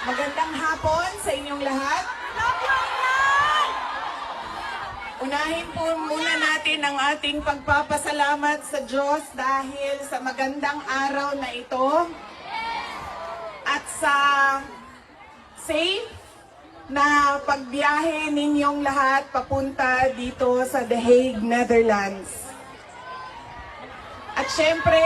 Magandang hapon sa inyong lahat. Unahin po muna natin ang ating pagpapasalamat sa Diyos dahil sa magandang araw na ito at sa safe na pagbiyahe ninyong lahat papunta dito sa The Hague, Netherlands. At syempre,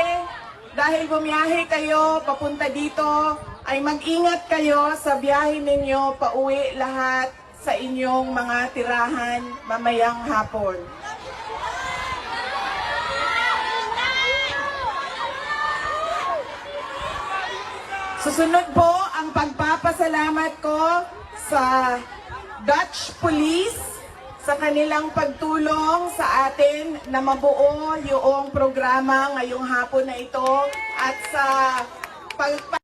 dahil bumiyahe kayo papunta dito, ay mag-ingat kayo sa biyahe ninyo pauwi lahat sa inyong mga tirahan mamayang hapon. Susunod po ang pagpapasalamat ko sa Dutch Police sa kanilang pagtulong sa atin na mabuo yung programa ngayong hapon na ito at sa